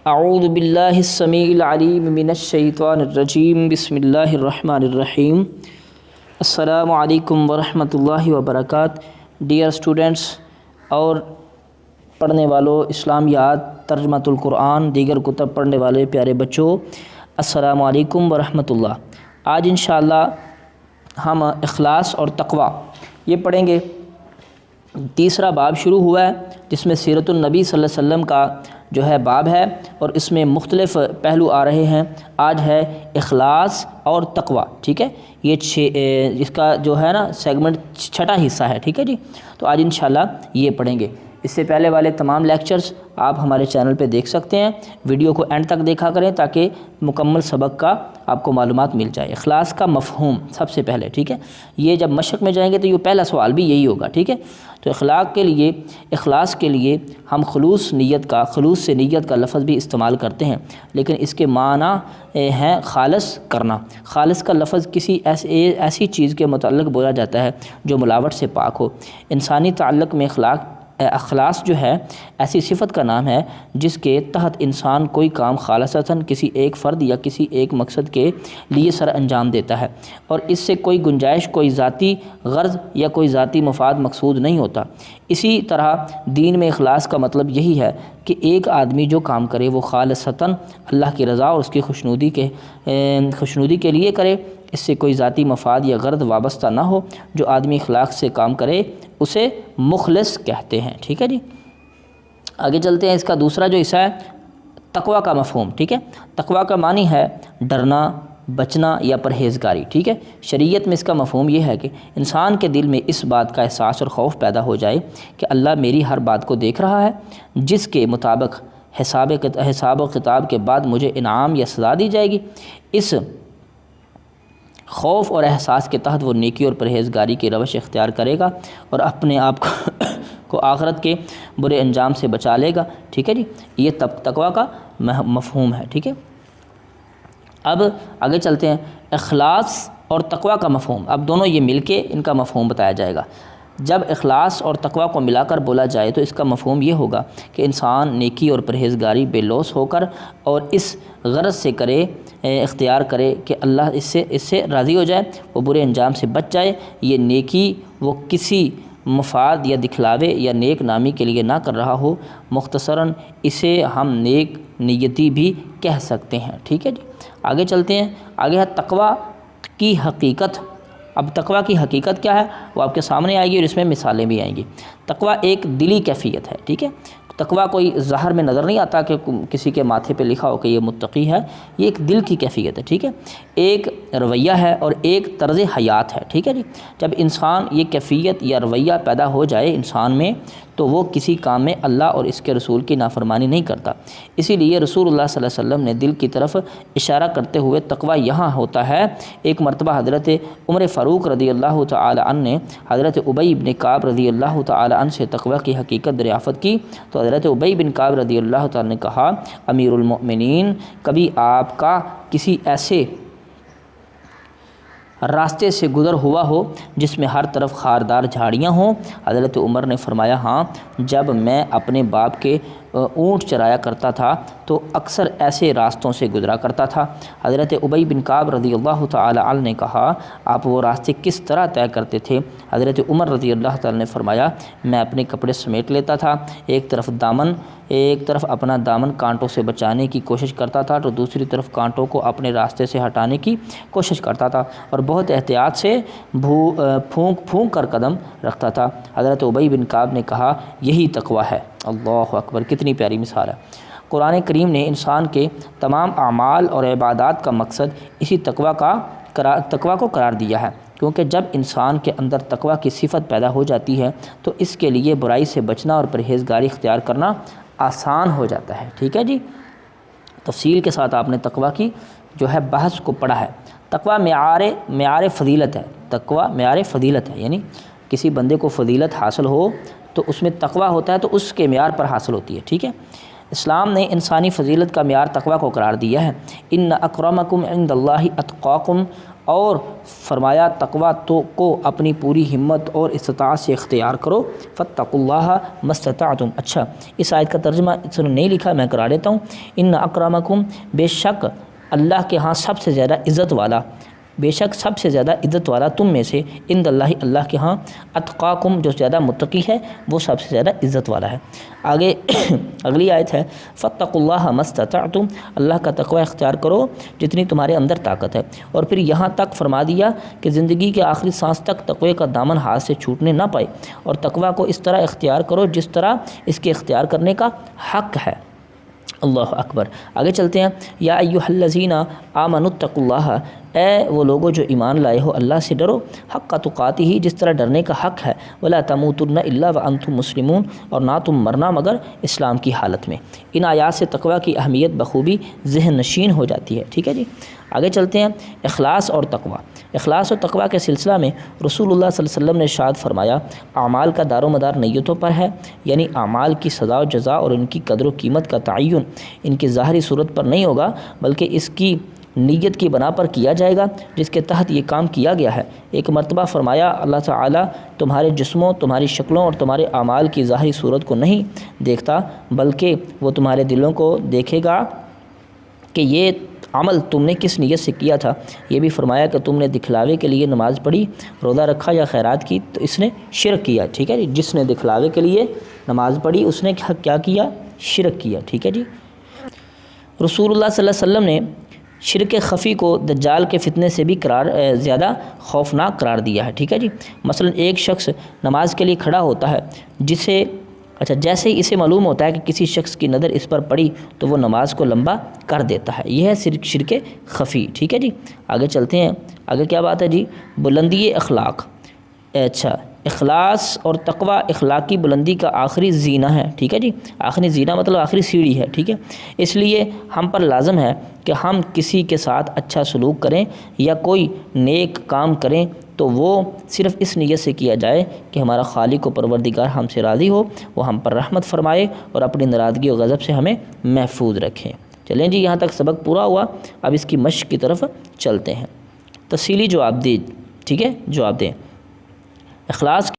اعوذ باللہ السمیع العلیم من الشیطان الرجیم بسم اللہ الرحمن الرحیم۔ السلام علیکم ورحمۃ اللہ وبرکاتہ۔ ڈیئر اسٹوڈنٹس اور پڑھنے والوں، اسلامیات، ترجمۃ القرآن، دیگر کتب پڑھنے والے پیارے بچوں، السلام علیکم ورحمۃ اللہ۔ آج انشاءاللہ ہم اخلاص اور تقوی یہ پڑھیں گے۔ تیسرا باب شروع ہوا ہے جس میں سیرت النبی صلی اللہ علیہ وسلم کا جو ہے باب ہے، اور اس میں مختلف پہلو آ رہے ہیں۔ آج ہے اخلاص اور تقوی، ٹھیک ہے۔ یہ اس کا جو ہے نا سیگمنٹ چھٹا حصہ ہے، ٹھیک ہے جی۔ تو آج انشاءاللہ یہ پڑھیں گے۔ اس سے پہلے والے تمام لیکچرز آپ ہمارے چینل پہ دیکھ سکتے ہیں۔ ویڈیو کو اینڈ تک دیکھا کریں تاکہ مکمل سبق کا آپ کو معلومات مل جائے۔ اخلاص کا مفہوم سب سے پہلے، ٹھیک ہے۔ یہ جب مشق میں جائیں گے تو یہ پہلا سوال بھی یہی ہوگا، ٹھیک ہے۔ تو اخلاص کے لیے ہم خلوص سے نیت کا لفظ بھی استعمال کرتے ہیں، لیکن اس کے معنی ہیں خالص کرنا۔ خالص کا لفظ کسی ایسی چیز کے متعلق بولا جاتا ہے جو ملاوٹ سے پاک ہو۔ انسانی تعلق میں اخلاص جو ہے ایسی صفت کا نام ہے جس کے تحت انسان کوئی کام خالصتاً کسی ایک فرد یا کسی ایک مقصد کے لیے سر انجام دیتا ہے، اور اس سے کوئی گنجائش، کوئی ذاتی غرض یا کوئی ذاتی مفاد مقصود نہیں ہوتا۔ اسی طرح دین میں اخلاص کا مطلب یہی ہے کہ ایک آدمی جو کام کرے وہ خالصتاً اللہ کی رضا اور اس کی خوشنودی کے لیے کرے، اس سے کوئی ذاتی مفاد یا غرض وابستہ نہ ہو۔ جو آدمی اخلاق سے کام کرے اسے مخلص کہتے ہیں، ٹھیک ہے جی۔ آگے چلتے ہیں۔ اس کا دوسرا جو حصہ ہے تقوی کا مفہوم، ٹھیک ہے۔ تقوی کا معنی ہے ڈرنا، بچنا یا پرہیزگاری، ٹھیک ہے۔ شریعت میں اس کا مفہوم یہ ہے کہ انسان کے دل میں اس بات کا احساس اور خوف پیدا ہو جائے کہ اللہ میری ہر بات کو دیکھ رہا ہے، جس کے مطابق حساب و کتاب کے بعد مجھے انعام یا سزا دی جائے گی۔ اس خوف اور احساس کے تحت وہ نیکی اور پرہیزگاری کی روش اختیار کرے گا اور اپنے آپ کو آخرت کے برے انجام سے بچا لے گا، ٹھیک ہے جی۔ یہ تقوی کا مفہوم ہے، ٹھیک ہے۔ اب آگے چلتے ہیں۔ اخلاص اور تقوی کا مفہوم، اب دونوں یہ مل کے ان کا مفہوم بتایا جائے گا۔ جب اخلاص اور تقوی کو ملا کر بولا جائے تو اس کا مفہوم یہ ہوگا کہ انسان نیکی اور پرہیزگاری بے لوث ہو کر اور اس غرض سے اختیار کرے کہ اللہ اس سے راضی ہو جائے، وہ برے انجام سے بچ جائے۔ یہ نیکی وہ کسی مفاد یا دکھلاوے یا نیک نامی کے لیے نہ کر رہا ہو، مختصراً اسے ہم نیک نیتی بھی کہہ سکتے ہیں، ٹھیک ہے جی۔ آگے چلتے ہیں۔ آگے ہے تقوی کی حقیقت۔ اب تقوی کی حقیقت کیا ہے وہ آپ کے سامنے آئے گی اور اس میں مثالیں بھی آئیں گی۔ تقوی ایک دلی کیفیت ہے، ٹھیک ہے۔ تقوی کوئی ظاہر میں نظر نہیں آتا کہ کسی کے ماتھے پہ لکھا ہو کہ یہ متقی ہے، یہ ایک دل کی کیفیت ہے، ٹھیک ہے۔ ایک رویہ ہے اور ایک طرز حیات ہے، ٹھیک ہے جی۔ جب انسان یہ کیفیت یا رویہ پیدا ہو جائے انسان میں تو وہ کسی کام میں اللہ اور اس کے رسول کی نافرمانی نہیں کرتا۔ اسی لیے رسول اللہ صلی اللہ علیہ وسلم نے دل کی طرف اشارہ کرتے ہوئے تقوی یہاں ہوتا ہے۔ ایک مرتبہ حضرت عمر فاروق رضی اللہ تعالی عنہ نے حضرت ابی بن کعب رضی اللہ تعالی عنہ سے تقوی کی حقیقت دریافت کی تو حضرت ابی بن کعب رضی اللہ تعالی نے کہا، امیر المؤمنین، کبھی آپ کا کسی ایسے راستے سے گزر ہوا ہو جس میں ہر طرف خاردار جھاڑیاں ہوں؟ حضرت عمر نے فرمایا، ہاں، جب میں اپنے باپ کے اونٹ چرایا کرتا تھا تو اکثر ایسے راستوں سے گزرا کرتا تھا۔ حضرت ابی بن کعب رضی اللہ تعالی عنہ نے کہا، آپ وہ راستے کس طرح طے کرتے تھے؟ حضرت عمر رضی اللہ تعالی نے فرمایا، میں اپنے کپڑے سمیٹ لیتا تھا، ایک طرف اپنا دامن کانٹوں سے بچانے کی کوشش کرتا تھا تو دوسری طرف کانٹوں کو اپنے راستے سے ہٹانے کی کوشش کرتا تھا، اور بہت احتیاط سے پھونک کر قدم رکھتا تھا۔ حضرت ابی بن کعب نے کہا، یہی تقوی ہے۔ اللہ اکبر، کتنی پیاری مثال ہے۔ قرآن کریم نے انسان کے تمام اعمال اور عبادات کا مقصد اسی تقوی کو قرار دیا ہے، کیونکہ جب انسان کے اندر تقوی کی صفت پیدا ہو جاتی ہے تو اس کے لیے برائی سے بچنا اور پرہیزگاری اختیار کرنا آسان ہو جاتا ہے، ٹھیک ہے جی۔ تفصیل کے ساتھ آپ نے تقوی کی جو ہے بحث کو پڑھا ہے۔ تقوی معیار فضیلت ہے۔ تقوی معیار فضیلت ہے، یعنی کسی بندے کو فضیلت حاصل ہو تو اس میں تقوی ہوتا ہے تو اس کے معیار پر حاصل ہوتی ہے، ٹھیک ہے۔ اسلام نے انسانی فضیلت کا معیار تقوی کو قرار دیا ہے۔ ان اکرمکم عند اللہ اتقاکم، اور فرمایا تقوی کو اپنی پوری ہمت اور استطاعت سے اختیار کرو، فاتقوا اللہ ما استطعتم۔ اچھا، اس آیت کا ترجمہ اس نے نہیں لکھا، میں کرا دیتا ہوں۔ ان اکرمکم، بے شک اللہ کے ہاں سب سے زیادہ عزت والا، بے شک سب سے زیادہ عزت والا تم میں سے، عند اللہ، اللہ کے ہاں، اتقاکم، جو زیادہ متقی ہے وہ سب سے زیادہ عزت والا ہے۔ آگے اگلی آیت ہے فاتقوا اللہ ما استطعتم، اللہ کا تقوی اختیار کرو جتنی تمہارے اندر طاقت ہے۔ اور پھر یہاں تک فرما دیا کہ زندگی کے آخری سانس تک تقوی کا دامن ہاتھ سے چھوٹنے نہ پائے، اور تقوی کو اس طرح اختیار کرو جس طرح اس کے اختیار کرنے کا حق ہے۔ اللہ اکبر۔ آگے چلتے ہیں۔ یا ایھا الذین آمنوا اتقوا اللہ، اے وہ لوگوں جو ایمان لائے ہو، اللہ سے ڈرو، حق تقاتہ، جس طرح ڈرنے کا حق ہے، ولا تموتن الا وانتم مسلمون، اور نہ تم مرنا مگر اسلام کی حالت میں۔ ان آیات سے تقوی کی اہمیت بخوبی ذہن نشین ہو جاتی ہے، ٹھیک ہے جی۔ آگے چلتے ہیں۔ اخلاص اور تقوی۔ اخلاص اور تقوی کے سلسلہ میں رسول اللہ صلی اللہ علیہ وسلم نے ارشاد فرمایا، اعمال کا دار و مدار نیتوں پر ہے، یعنی اعمال کی سزا و جزا اور ان کی قدر و قیمت کا تعین ان کی ظاہری صورت پر نہیں ہوگا، بلکہ اس کی نیت کی بنا پر کیا جائے گا جس کے تحت یہ کام کیا گیا ہے۔ ایک مرتبہ فرمایا، اللہ تعالیٰ تمہارے جسموں، تمہاری شکلوں اور تمہارے اعمال کی ظاہری صورت کو نہیں دیکھتا، بلکہ وہ تمہارے دلوں کو دیکھے گا کہ یہ عمل تم نے کس نیت سے کیا تھا۔ یہ بھی فرمایا کہ تم نے دکھلاوے کے لیے نماز پڑھی، روزہ رکھا یا خیرات کی تو اس نے شرک کیا، ٹھیک ہے جی۔ جس نے دکھلاوے کے لیے نماز پڑھی اس نے کیا کیا؟ شرک کیا، ٹھیک ہے جی۔ رسول اللہ صلی اللہ علیہ وسلم نے شرک خفی کو دجال کے فتنے سے بھی زیادہ خوفناک قرار دیا ہے، ٹھیک ہے جی۔ مثلا ایک شخص نماز کے لیے کھڑا ہوتا ہے، جیسے ہی اسے معلوم ہوتا ہے کہ کسی شخص کی نظر اس پر پڑی تو وہ نماز کو لمبا کر دیتا ہے، یہ ہے شرک خفی، ٹھیک ہے جی۔ آگے چلتے ہیں۔ آگے کیا بات ہے جی؟ بلندی اخلاق۔ اچھا، اخلاص اور تقوی اخلاقی بلندی کا آخری زینہ ہے، ٹھیک ہے جی۔ آخری زینہ مطلب آخری سیڑھی ہے، ٹھیک ہے۔ اس لیے ہم پر لازم ہے کہ ہم کسی کے ساتھ اچھا سلوک کریں یا کوئی نیک کام کریں تو وہ صرف اس نیت سے کیا جائے کہ ہمارا خالق و پروردگار ہم سے راضی ہو، وہ ہم پر رحمت فرمائے اور اپنی ناراضگی و غضب سے ہمیں محفوظ رکھیں۔ چلیں جی، یہاں تک سبق پورا ہوا، اب اس کی مشق کی طرف چلتے ہیں۔ تفصیلی جواب دیں، ٹھیک ہے، جواب دیں۔ اخلاص